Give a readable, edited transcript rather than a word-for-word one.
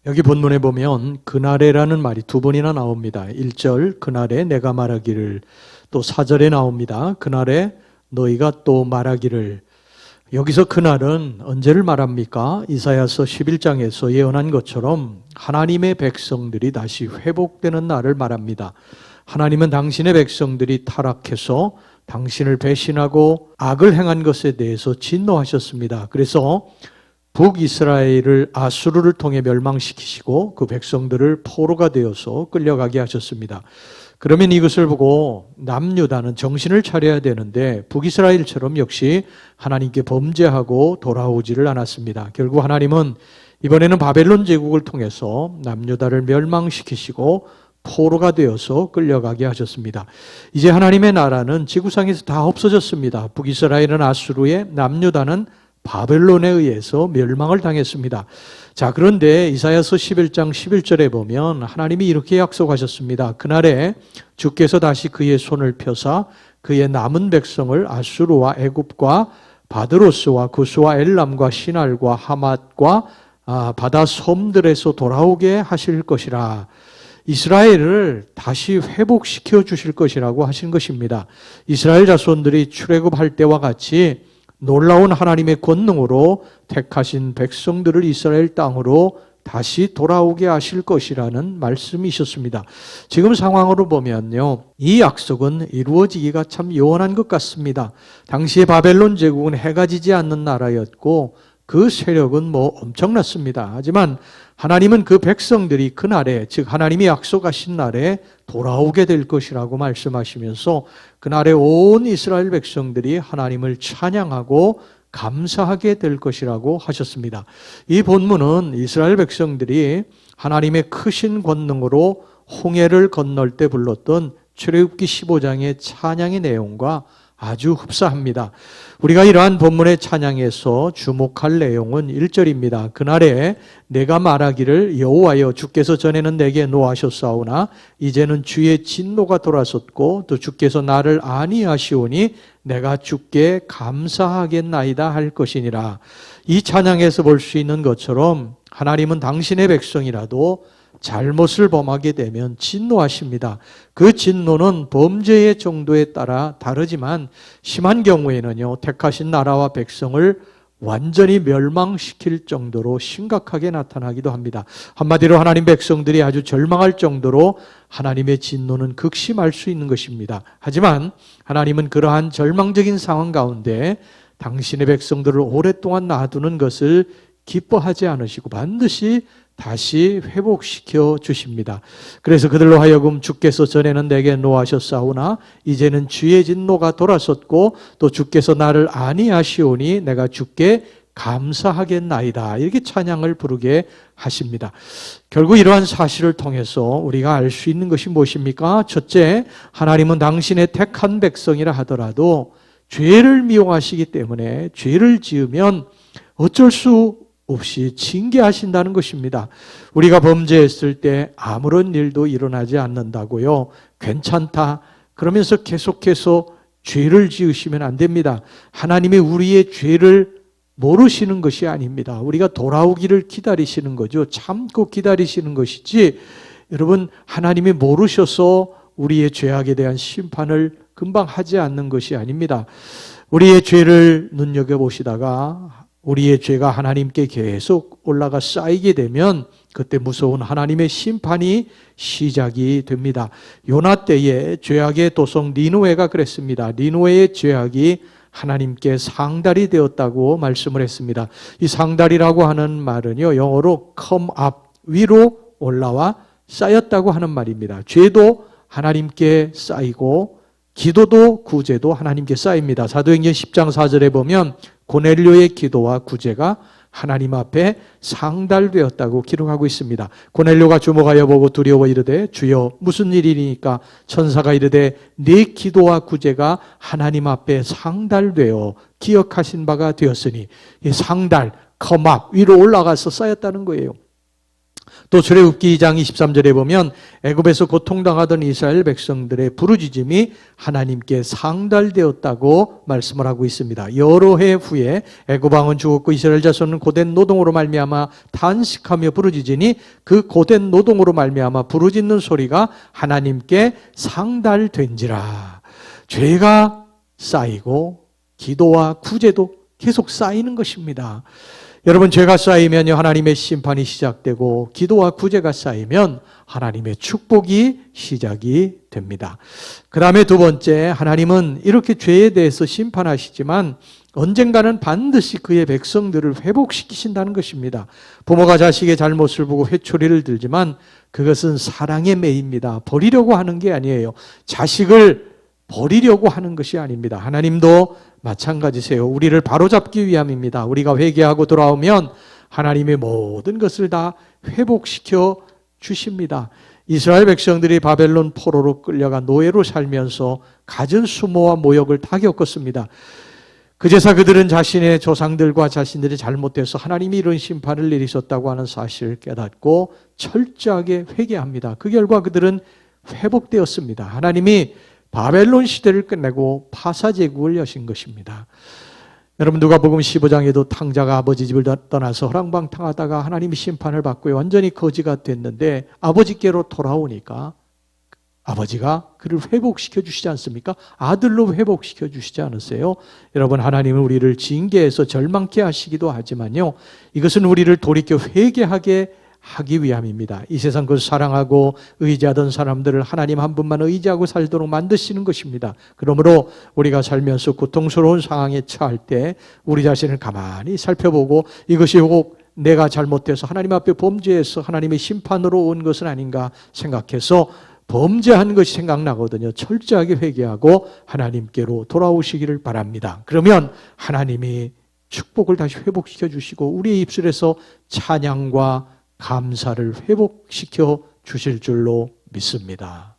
여기 본문에 보면 그날에라는 말이 두 번이나 나옵니다. 1절 그날에 내가 말하기를, 또 4절에 나옵니다. 그날에 너희가 또 말하기를. 여기서 그날은 언제를 말합니까? 이사야서 11장에서 예언한 것처럼 하나님의 백성들이 다시 회복되는 날을 말합니다. 하나님은 당신의 백성들이 타락해서 당신을 배신하고 악을 행한 것에 대해서 진노하셨습니다. 그래서 북이스라엘을 아수르를 통해 멸망시키시고 그 백성들을 포로가 되어서 끌려가게 하셨습니다. 그러면 이것을 보고 남유다는 정신을 차려야 되는데 북이스라엘처럼 역시 하나님께 범죄하고 돌아오지를 않았습니다. 결국 하나님은 이번에는 바벨론 제국을 통해서 남유다를 멸망시키시고 포로가 되어서 끌려가게 하셨습니다. 이제 하나님의 나라는 지구상에서 다 없어졌습니다. 북이스라엘은 아수르에, 남유다는 바벨론에 의해서 멸망을 당했습니다. 자, 그런데 이사야서 11장 11절에 보면 하나님이 이렇게 약속하셨습니다. 그날에 주께서 다시 그의 손을 펴사 그의 남은 백성을 아수르와 애굽과 바드로스와 구스와 엘람과 시날과 하맛과 바다 섬들에서 돌아오게 하실 것이라. 이스라엘을 다시 회복시켜 주실 것이라고 하신 것입니다. 이스라엘 자손들이 출애굽할 때와 같이 놀라운 하나님의 권능으로 택하신 백성들을 이스라엘 땅으로 다시 돌아오게 하실 것이라는 말씀이셨습니다. 지금 상황으로 보면요, 이 약속은 이루어지기가 참 요원한 것 같습니다. 당시에 바벨론 제국은 해가 지지 않는 나라였고 그 세력은 엄청났습니다. 하지만 하나님은 그 백성들이 그날에, 즉 하나님이 약속하신 날에 돌아오게 될 것이라고 말씀하시면서 그날에 온 이스라엘 백성들이 하나님을 찬양하고 감사하게 될 것이라고 하셨습니다. 이 본문은 이스라엘 백성들이 하나님의 크신 권능으로 홍해를 건널 때 불렀던 출애굽기 15장의 찬양의 내용과 아주 흡사합니다. 우리가 이러한 본문의 찬양에서 주목할 내용은 1절입니다. 그날에 내가 말하기를 여호와여 주께서 전에는 내게 노하셨사오나 이제는 주의 진노가 돌아섰고 또 주께서 나를 아니하시오니 내가 주께 감사하겠나이다 할 것이니라. 이 찬양에서 볼 수 있는 것처럼 하나님은 당신의 백성이라도 잘못을 범하게 되면 진노하십니다. 그 진노는 범죄의 정도에 따라 다르지만 심한 경우에는요, 택하신 나라와 백성을 완전히 멸망시킬 정도로 심각하게 나타나기도 합니다. 한마디로 하나님 백성들이 아주 절망할 정도로 하나님의 진노는 극심할 수 있는 것입니다. 하지만 하나님은 그러한 절망적인 상황 가운데 당신의 백성들을 오랫동안 놔두는 것을 기뻐하지 않으시고 반드시 다시 회복시켜 주십니다. 그래서 그들로 하여금 주께서 전에는 내게 노하셨사오나 이제는 주의 진노가 돌아섰고 또 주께서 나를 아니하시오니 내가 주께 감사하겠나이다. 이렇게 찬양을 부르게 하십니다. 결국 이러한 사실을 통해서 우리가 알 수 있는 것이 무엇입니까? 첫째, 하나님은 당신의 택한 백성이라 하더라도 죄를 미워하시기 때문에 죄를 지으면 어쩔 수 없이 징계하신다는 것입니다. 우리가 범죄했을 때 아무런 일도 일어나지 않는다고요, 괜찮다 그러면서 계속해서 죄를 지으시면 안 됩니다. 하나님이 우리의 죄를 모르시는 것이 아닙니다. 우리가 돌아오기를 기다리시는 거죠. 참고 기다리시는 것이지, 여러분 하나님이 모르셔서 우리의 죄악에 대한 심판을 금방 하지 않는 것이 아닙니다. 우리의 죄를 눈여겨보시다가 우리의 죄가 하나님께 계속 올라가 쌓이게 되면 그때 무서운 하나님의 심판이 시작이 됩니다. 요나 때에 죄악의 도성 니느웨가 그랬습니다. 니느웨의 죄악이 하나님께 상달이 되었다고 말씀을 했습니다. 이 상달이라고 하는 말은요, 영어로 come up, 위로 올라와 쌓였다고 하는 말입니다. 죄도 하나님께 쌓이고 기도도 구제도 하나님께 쌓입니다. 사도행전 10장 4절에 보면 고넬료의 기도와 구제가 하나님 앞에 상달되었다고 기록하고 있습니다. 고넬료가 주목하여 보고 두려워 이르되 주여 무슨 일이니까? 천사가 이르되 네 기도와 구제가 하나님 앞에 상달되어 기억하신 바가 되었으니, 이 상달, come up, 위로 올라가서 쌓였다는 거예요. 또 출애굽기 2장 23절에 보면 애굽에서 고통당하던 이스라엘 백성들의 부르짖음이 하나님께 상달되었다고 말씀을 하고 있습니다. 여러 해 후에 애굽 왕은 죽었고 이스라엘 자손은 고된 노동으로 말미암아 탄식하며 부르짖으니 그 고된 노동으로 말미암아 부르짖는 소리가 하나님께 상달된지라. 죄가 쌓이고 기도와 구제도 계속 쌓이는 것입니다. 여러분, 죄가 쌓이면요 하나님의 심판이 시작되고 기도와 구제가 쌓이면 하나님의 축복이 시작이 됩니다. 그 다음에 두 번째, 하나님은 이렇게 죄에 대해서 심판하시지만 언젠가는 반드시 그의 백성들을 회복시키신다는 것입니다. 부모가 자식의 잘못을 보고 회초리를 들지만 그것은 사랑의 매입니다. 버리려고 하는 게 아니에요. 자식을 버리려고 하는 것이 아닙니다. 하나님도 마찬가지세요. 우리를 바로잡기 위함입니다. 우리가 회개하고 돌아오면 하나님의 모든 것을 다 회복시켜 주십니다. 이스라엘 백성들이 바벨론 포로로 끌려가 노예로 살면서 갖은 수모와 모욕을 다 겪었습니다. 그제서 그들은 자신의 조상들과 자신들이 잘못돼서 하나님이 이런 심판을 내리셨다고 하는 사실을 깨닫고 철저하게 회개합니다. 그 결과 그들은 회복되었습니다. 하나님이 바벨론 시대를 끝내고 파사제국을 여신 것입니다. 여러분, 누가복음 15장에도 탕자가 아버지 집을 떠나서 허랑방탕하다가 하나님이 심판을 받고 완전히 거지가 됐는데 아버지께로 돌아오니까 아버지가 그를 회복시켜 주시지 않습니까? 아들로 회복시켜 주시지 않으세요? 여러분, 하나님은 우리를 징계해서 절망케 하시기도 하지만요, 이것은 우리를 돌이켜 회개하게 하기 위함입니다. 이 세상 그 사랑하고 의지하던 사람들을 하나님 한 분만 의지하고 살도록 만드시는 것입니다. 그러므로 우리가 살면서 고통스러운 상황에 처할 때 우리 자신을 가만히 살펴보고 이것이 혹 내가 잘못돼서 하나님 앞에 범죄해서 하나님의 심판으로 온 것은 아닌가 생각해서 범죄한 것이 생각나거든요. 철저하게 회개하고 하나님께로 돌아오시기를 바랍니다. 그러면 하나님이 축복을 다시 회복시켜 주시고 우리의 입술에서 찬양과 감사를 회복시켜 주실 줄로 믿습니다.